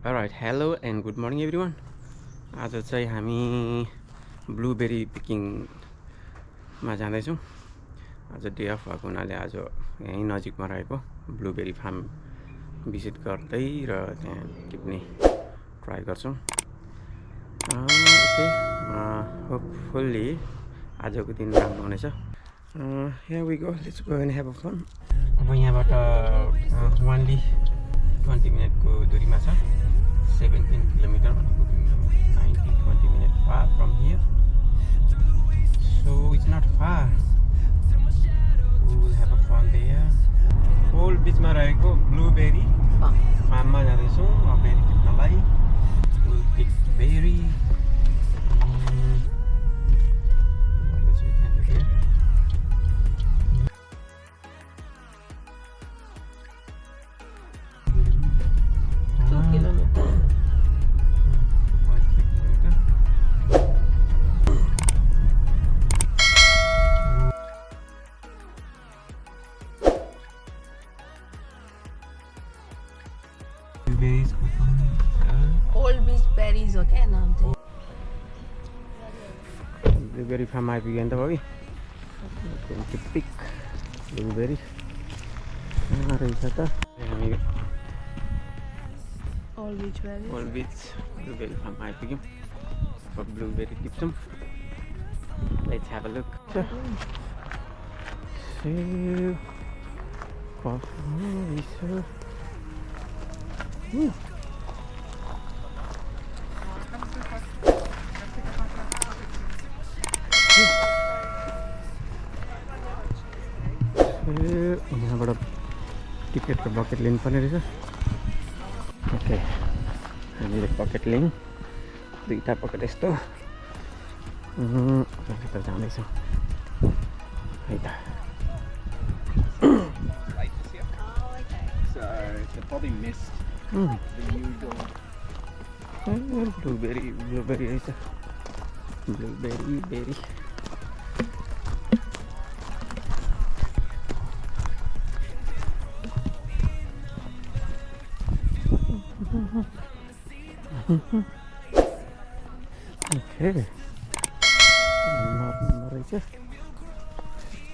Alright, hello and good morning everyone. आज चाहिँ हामी ब्लुबेरी पिकिङमा जाँदैछौँ. आज डे अफ भएको हुनाले आज यहीँ नजिकमा रहेको ब्लुबेरी फार्म भिजिट गर्दै र त्यहाँ टिप्ने ट्राई गर्छौँ. ओके, होपफुल्ली आजको दिन राम्रो हुनेछ. Here we go, let's go and have a fun. अब यहाँबाट only 20 मिनटको दूरीमा छ. 17 kilometer, 19-20 minutes far from here, so it's not far. We will have a fun there. Whole बिचमा रहेको ब्लुबेरी फार्ममा जाँदैछौँ berry टिप्नलाई. We'll pick berry. What else we can do here? Blueberries. Old Blueberries हो क्या नाम चाहिँ? Blueberry farm आइपुग्यो नि त भाइ. Going to pick blueberry. रहेछ त हामी Old Blueberries. Old Blueberry farm आइपुग्यौँ. अब blueberry टिप्छौँ. Let's have a look. Save. Coffee. यहाँबाट टिकटको बकेट लिनुपर्ने रहेछ. ओके, हामीले बकेट लियौँ. दुईवटा बकेट यस्तो भित्र जाँदैछौँ है त. Probably missed the usual. Blueberry रहेछ. Blueberry berry. Okay. Number रहेछ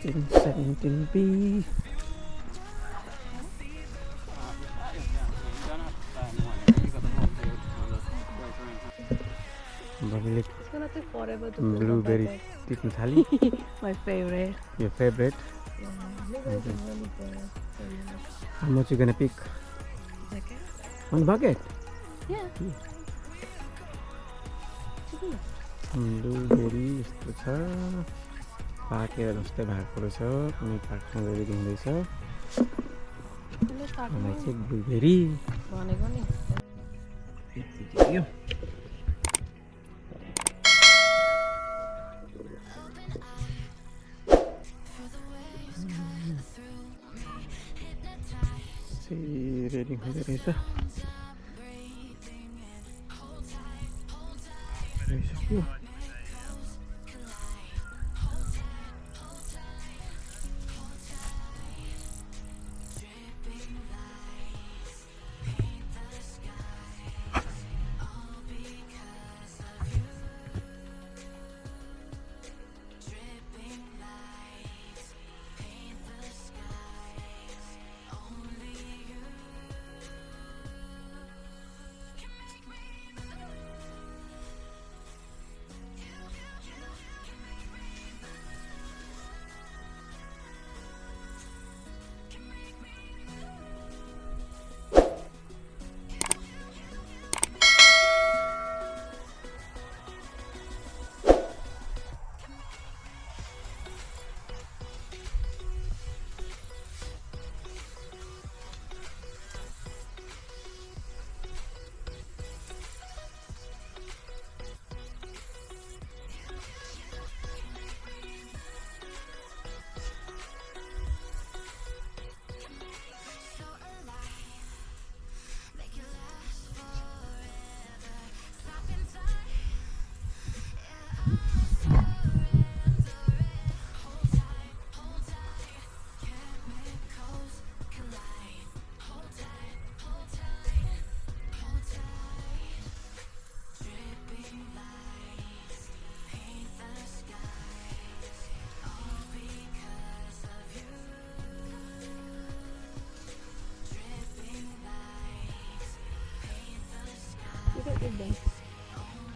17B. It's gonna take forever to Blueberry टिप्न थाली. My favorite. Your favorite? Yeah, blueberries are really good. How much you gonna pick? Okay. One bucket? Yeah. Blueberry यस्तो छ. पाकेर जस्तै भएको रहेछ. कुनै पाक्न गरी हुँदैछ. मलाई चाहिँ ब्लुबेरी भनेको नि. यो रेडी हुँदै रहेछ. रहिसक्यो.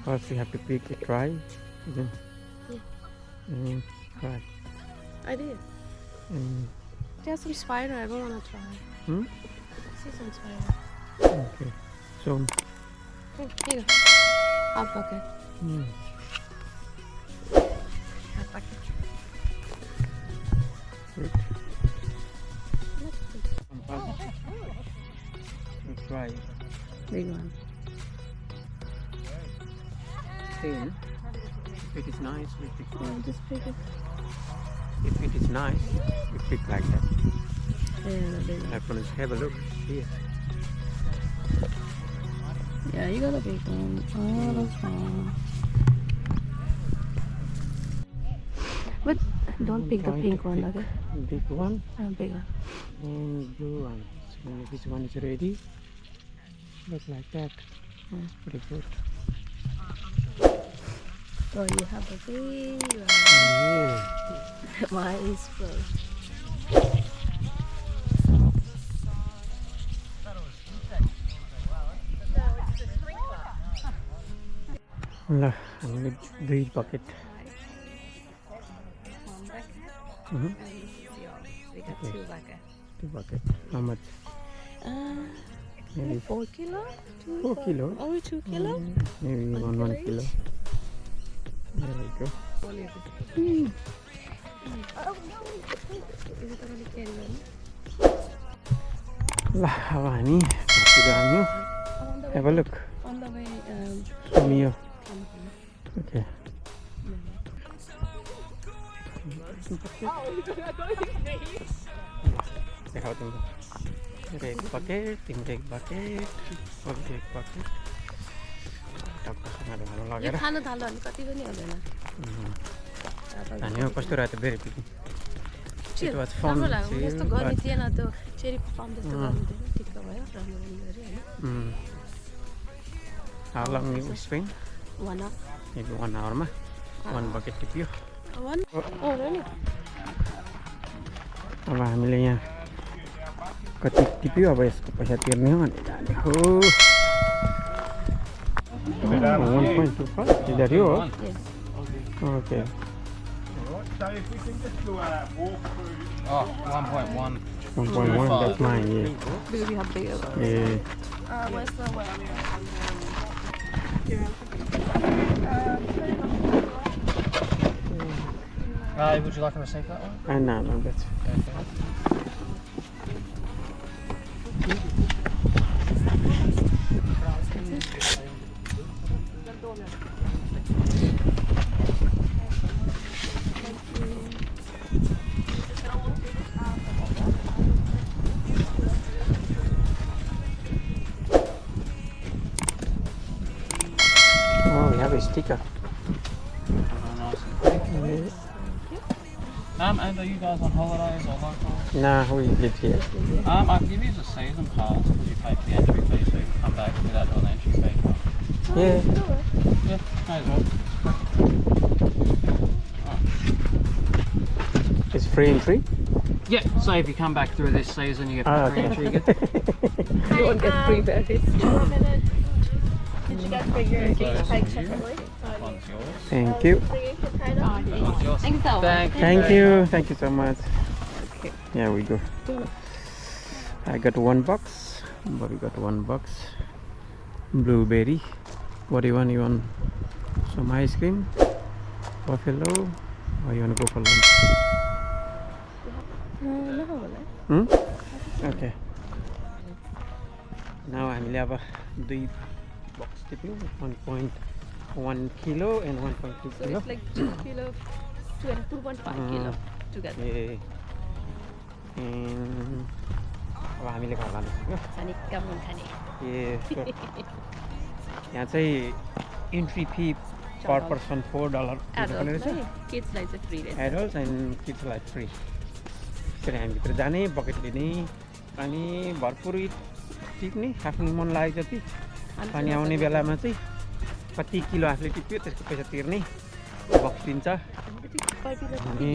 First we have to pick a try. Then try. I did. There's some spider. I don't want to try. Hmm? I see some spider. Okay. So. Oh, here you go. Hot bucket. Hot bucket. Good. Let's try. Big one. Thin. If it is nice, we pick. Just pick it. If it is nice, we pick like that. Yeah, the big one. Let's have a look here. Yeah, you got a big one. Oh, that's fine. But don't pick the pink one, okay? Big one Big one. and blue one. So this one is ready. Look like that. Pretty good. Oh, you have a big one. Yeah. Mine is full. Lah, ini duit bucket. One bucket. Mhm. And this is yours. We got Okay. 2 buckets. 2 bucket. How much? Maybe 4 kilo? 4 kilo. Only 2 kilo? Maybe 1 kilo. There we go. What is it? Oh no! Is it already carrying? Lah, apa ni? Perkiraannya. On the way. Have a look. On the way. Show me your. Come. Okay. Tengok tunggu. Red bucket, red bucket, red bucket. Apa sangat ada yo lagi? खानु थाल्यो भने कति पनि हुँदैन Tanya कस्तो रहेछ berry picnic? It was fun. राम्रो लाग्यो to यस्तो see, गर्ने but- थिएन त्यो चेरी फर्म जस्तो गर्नु थिएन ठिक्क भयो राम्रो गऱ्यो होइन How long you spend? 1 hour Maybe 1 hour ma. 1 bucket टिप्यो. 1 हो र नि अब हामीले यहाँ कति टिप्यो अब यसको पैसा तिर्ने हो भने जाने हो. 1.25 is that yours? Yes. Okay. So if we can just do a walk through. Oh, 1.1. 1.1, that's mine, yeah. Because we have bigger ones. Yeah. Where's the well? Would you like a receipt for that one? No, that's Oh, we have a sticker. And are you guys on holidays or local? Nah, we live here. I can give you a season pass because you pay for the entry fee, so you can come back without doing the entry fee. Yeah. Yeah, may as well. It's free entry. Yeah, so if you come back through this season, you get Ah, free okay. entry. You get You won't get free berries. Did you guys bring your cake separately? one's yours. Thank you. One's yours. Thanks so much. Thank you. Thank you so much. Here we go. I got 1 box. Bobby got 1 box. Blueberry. What do you want? You want some ice cream? Buffalo? Or you want to go for lunch? Hmm? Okay. Now I'm अब 2 box टिप्यौँ 1.1 kilo and 1.2 So kilo. it's like 2 kilo, 2.5 kilo together. ए अब हामीले घर लानु Sani kamu khane. ए sure. यहाँ चाहिँ entry fee per person $4 Adults, right? Kids like the free rate. Adults and किड्सलाई free. त्यसरी हामीभित्र जाने बकेट लिने अनि भरपुर टिप्ने आफ्नो मन लागेको जति पानी आउने बेलामा चाहिँ कति किलो आफूले टिप्यो त्यसको पैसा तिर्ने बक्स दिन्छ I think 5 kilo. अनि